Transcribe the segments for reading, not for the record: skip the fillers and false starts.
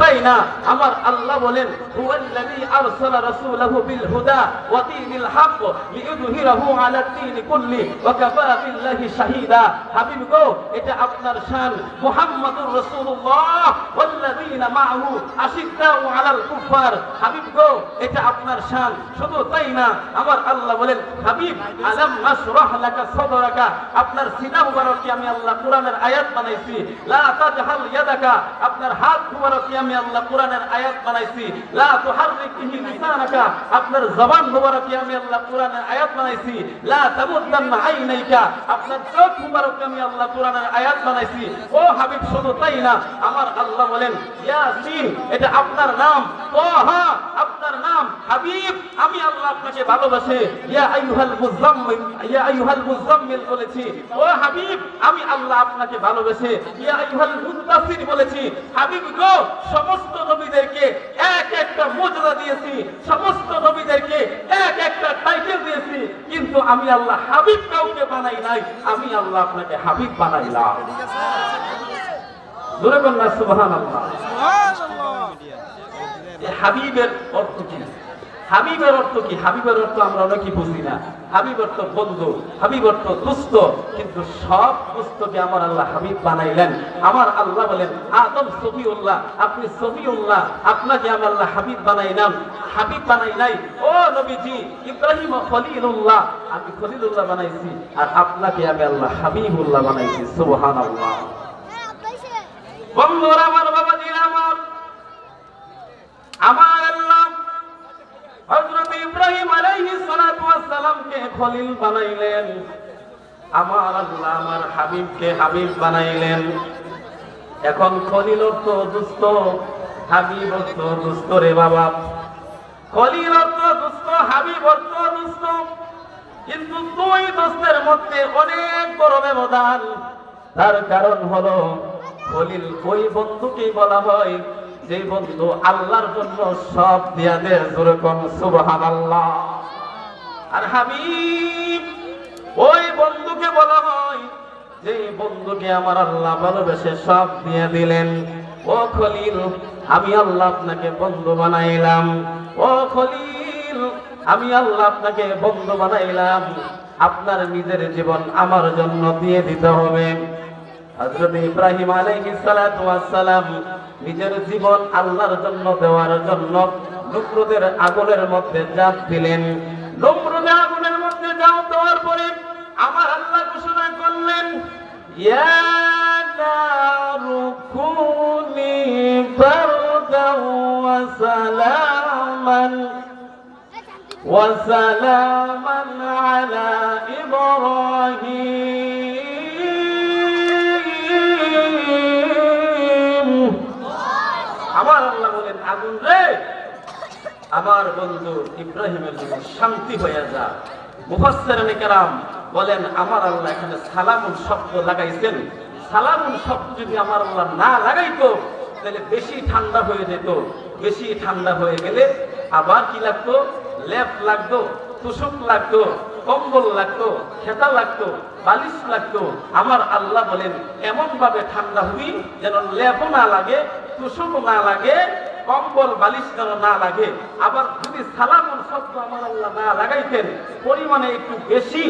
তাই না? আমার আল্লাহ বলেন হুয়াল্লাযী আরসালা রাসূলাহু বিল হুদা ওয়া দীনিল হক লিইয়ুযহিরাহু আলাদ দীনি কুল্লি ওয়া কাফা বিল্লাহি শাহীদা। হাবিব গো, এটা আপনার শান। মুহাম্মাদুর রাসূলুল্লাহ ওয়াল্লাযীনা মাআহু আশিদ্দাউ আলাল কুফার। হাবিব গো, এটা আপনার শান। শুধু তাই না, আমার আল্লাহ বলেন হাবিব আলাম নাশরাহ লাকা সাদরাকা, আপনার সিনা মুবারককে আমি আল্লাহ কোরআনের আয়াত বানাইছি। লা তাজহাল ইয়াদাকা, আপনার হাত মুবারককে আমি আল্লাহ কোরআনের আয়াত বানাইছি। লা তুহাররিক বিহি লিসানাকা, আপনার জবান মুবারককে আমি আল্লাহ কোরআনের আয়াত বানাইছি। লা তামুদ্দান্না আইনাইকা, আপনার চোখ মুবারককে আমি আল্লাহ কোরআনের আয়াত বানাইছি। ও হাবিব, শুধু তাই না, আমার আল্লাহ বলেন ইয়াসিন, এটা আপনার নাম। তাহা আপনার নাম। হাবিব, আমি আল্লাহ আপনাকে ভালোবাসি। ইয়া আইয়ুহাল মুযাম্মিল, ইয়া আইয়ুহাল মুযাম্মিল বলেছি। ও হাবিব, আমি আল্লাহ আপনাকে ভালোবাসি। ইয়া আইয়ুহাল মুদ্দাসির বলেছি। হাবিব গো, সমস্ত নবীদেরকে এক একটা মর্যাদা দিয়েছি, সমস্ত নবীদেরকে এক একটা টাইটেল দিয়েছি, কিন্তু আমি আল্লাহ হাবিব কাউকে বানাই নাই। আমি আল্লাহ আপনাকে হাবিব বানাইলাম। জোরে বলুন না সুবহানাল্লাহ। হাবিবের অর্থ কি? হাবিবের অর্থ কি? হাবিবের অর্থ আমরা অনেকেই বুঝি না। হাবিব অর্থ বন্ধু, হাবিব অর্থ দোস্ত, কিন্তু সব দোস্তকে আমার আল্লাহ হাবিব বানাইলেন। আমার আল্লাহ বলেন আদম সফিউল্লাহ, আপনি সফিউল্লাহ, আপনাকে আমি আল্লাহ হাবিব বানাইলাম। হাবিব বানাই নাই। ও নবীজি ইব্রাহিম খলিলুল্লাহ, আমি খলিলুল্লাহ বানাইছি, আর আপনাকে আমি আল্লাহ হাবিবুল্লাহ বানাইছি। সুবহানাল্লাহ। বন্ধুরা আমার, বাবাজিরা আমার, আমার আল্লাহ হযরত ইব্রাহিম আলাইহিস সালাতু ওয়াস সালামকে খলিল বানাইলেন। আমার আল্লাহ আমার হাবিবকে হাবিব বানাইলেন। এখন খলিল অর্থ দুষ্ট, হাবিব অর্থ দুষ্ট রে বাবা। খলিল অর্থ দুষ্ট, হাবিব অর্থ দুষ্ট, কিন্তু দুই দোস্তের মধ্যে অনেক বড় ব্যবধান। তার কারণ হলো খলিল ওই বন্ধুকে বলা হয় যে বন্ধু আল্লাহর জন্য সব দিয়া দেয়। জোরে কোন সুবহানাল্লাহ। আর হাবিব ওই বন্ধুকে বলা হয় যে বন্ধুকে আমার আল্লাহ ভালোবেসে সব দিয়ে দিলেন। ও খলিল, আমি আল্লাহ আপনাকে বন্ধু বানাইলাম। ও খলিল, আমি আল্লাহ আপনাকে বন্ধু বানাইলাম। আপনার নিজের জীবন আমার জন্য দিয়ে দিতে হবে। হযরত ইব্রাহিম আলাইহিস সালাতু ওয়াস সালাম নিজের জীবন আল্লাহর জন্য দেওয়ার জন্য নমরুদের আগুনের মধ্যে ঝাঁপ দিলেন। নমরুদের আগুনের মধ্যে ঝাঁপ দেওয়ার পরে আমার আল্লাহ ঘোষণা করলেন ইয়া নারু কুনি বারদান ওয়া সালামান আলা ইব্রাহিম। আমার আল্লাহ বলেন আগুন রে, আমার বন্ধু ইব্রাহিমের জন্য শান্তি হয়ে যা। মুফাসসিরিনে কেরাম বলেন আমার আল্লাহ এখানে সালামুন শব্দ লাগাইছেন। সালামুন শব্দ যদি আমার আল্লাহ না লাগাইতো তাহলে বেশি ঠান্ডা হয়ে যেত। বেশি ঠান্ডা হয়ে গেলে আবার কি লাগতো? লেপ লাগতো, তুষক লাগতো, কম্বল লাগতো, খেতা লাগতো, বালিশ লাগতো। আমার আল্লাহ বলেন এমন ভাবে ঠান্ডা হবি যেন লেপও না লাগে, তুষকও না লাগে, কম্বল বালিশ যেন না লাগে। আবার যদি সালামুন শব্দ আমার আল্লাহ না লাগাইতেন, পরিমাণে একটু বেশি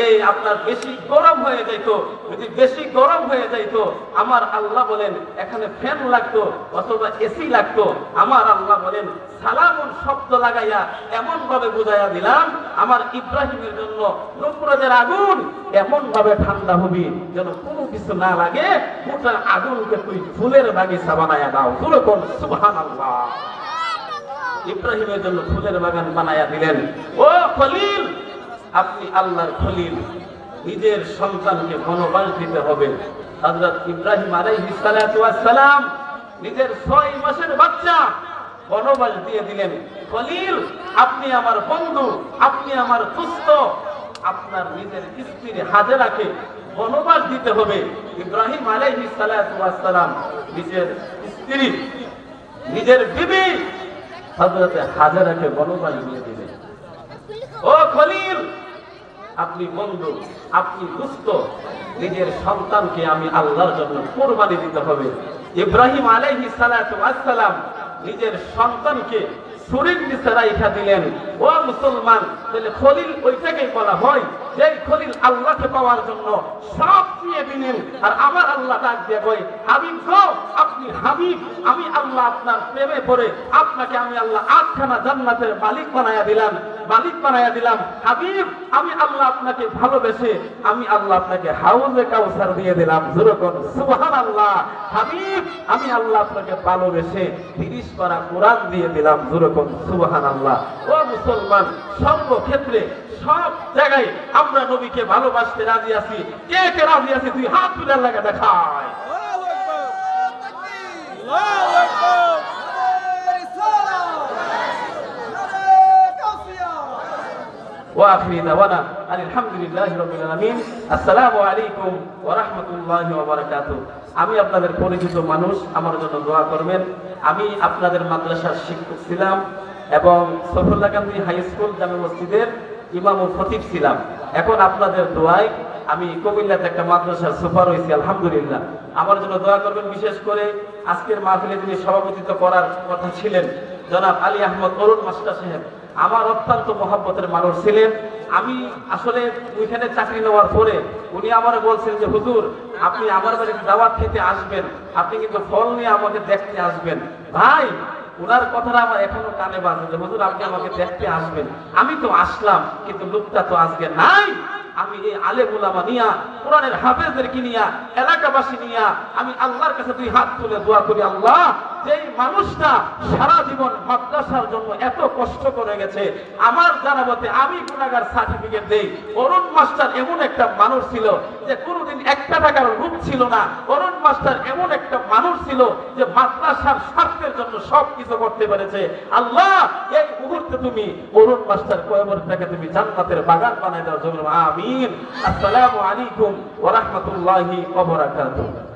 এই আপনার বেশি গরম হয়ে যাইত। যদি বেশি গরম হয়ে যাইত, আমার আল্লাহ বলেন এখানে ফ্যান লাগতো অথবা এসি লাগতো। আমার আল্লাহ বলেন সালামুন শব্দ লাগাইয়া এমন ভাবে বুঝাইয়া দিলাম আমার ইব্রাহিমের জন্য নমরুদের আগুন এমন ভাবে ঠান্ডা হবি যেন কোনো কিছু না লাগে। গোটা আগুনকে তুই ফুলের বাগিচা বানাইয়া দাও। জোরে কোন সুবহানাল্লাহ। ইব্রাহিমের জন্য ফুলের বাগান বানাইয়া দিলেন। ও খলিল, আপনি আল্লাহর খলিল, নিজের সন্তানকে বনবাস দিতে হবে। হযরত ইব্রাহিম আলাইহিস সালাতু ওয়াস সালাম নিজের 6 মাসের বাচ্চা বনবাস দিয়ে দিলেন। খলিল, আপনি আমার বন্ধু, আপনি আমার দোস্ত, আপনার নিজের স্ত্রী হাজেরাকে বনবাস দিতে হবে। ইব্রাহিম আলাইহিস সালাতু ওয়াস সালাম নিজের স্ত্রী, নিজের বিবি হযরত হাজেরাকে বনবাস দিয়ে দিলেন। ও খলিল, আপনি বন্ধু, আপনি দুস্থ, নিজের সন্তানকে আমি আল্লাহর জন্য কুরবানি দিতে হবে। ইব্রাহিম আলাইহিস সালাতু ওয়াস সালাম নিজের সন্তানকে ছুরির নিচে রাইখা দিলেন। ও মুসলমান, তাহলে খলিল ওইটাকেই বলা হয় যে খলিল আল্লাহকে পাওয়ার জন্য সব দিয়ে দিলেন। আর আমার আল্লাহ ডাক দিয়ে কয়, হাবিব গো, আপনি হাবিব, আমি আল্লাহ আপনার প্রেমে পড়ে আপনাকে আমি আল্লাহ 8খানা জান্নাতের মালিক বানায়া দিলাম। হাবিব, আমি আল্লাহ আপনাকে ভালোবেসে আমি আল্লাহ আপনাকে হাউজে কাউসার দিয়ে দিলাম। জোরে কোন সুবহানাল্লাহ। হাবিব, আমি আল্লাহ আপনাকে ভালোবেসে 30 পারা কোরআন দিয়ে দিলাম। জোরে কোন সুবহানাল্লাহ। ও মুসলমান, সর্বক্ষেত্রে সব জায়গায় আমরা নবীকে ভালোবাসতে রাজি আছি। কে কে রাজি আছি? তুই হাত তুলে লাগা দেখায়। وآخر دعوانا الحمد لله رب العالمين السلام عليكم ورحمة الله وبركاته আমি আপনাদের পরিচিত মানুষ, আমার জন্য দোয়া করবেন। আমি আপনাদের মাদ্রাসার শিক্ষক ছিলাম এবং সফরুল্লাহ গান্ধী হাই স্কুল জামে মসজিদের ইমাম ও খতিব ছিলাম। এখন আপনাদের দোয়ায় আমি কুমিল্লাতে একটা মাদ্রাসার সুপার হয়েছি, আলহামদুলিল্লাহ। আমার জন্য দোয়া করবেন। বিশেষ করে আজকের মাহফিলে যিনি সভাপতিত্ব করার কথা ছিলেন জনাব আলী আহমদ অরুণ মাস্টার সাহেব, আমার অত্যন্ত মহব্বতের মানুষ ছিলেন। আমি আসলে ওইখানে চাকরি নেওয়ার পরে উনি আমারে বলছেন যে হুজুর, আপনি আমার বাড়িতে দাওয়াত খেতে আসবেন, আপনি কিন্তু ফল নিয়ে আমাকে দেখতে আসবেন। ভাই, ওনার কথাটা আমার এখনো কানে বাজে যে হুজুর আপনি আমাকে দেখতে আসবেন। আমি তো আসলাম, কিন্তু লোকটা তো আজকে নাই। আমি এই আলেম উলামা নিয়া, কোরআনের হাফেজদেরকে নিয়া, এলাকাবাসী নিয়া আমি আল্লাহর কাছে 2 হাত তুলে দোয়া করি, আল্লাহ, যেই মানুষটা সারা জীবন মাদ্রাসার জন্য এত কষ্ট করে গেছে, আমার জানা মতে আমি গুনাহগার সার্টিফিকেট দেই। অরুণ মাস্টার এমন একটা মানুষ ছিল যে কোনোদিন 1 টাকার রূপ ছিল না। অরুণ মাস্টার এমন একটা মানুষ ছিল যে মাদ্রাসার স্বার্থের জন্য সবকিছু করতে পেরেছে। আল্লাহ, এই মুহূর্তে তুমি অরুণ মাস্টার কবরটাকে তুমি জান্নাতের বাগান বানায় দাও। আমিন। আসসালামু আলাইকুম ওয়া রাহমাতুল্লাহি ওয়া বারাকাতুহু।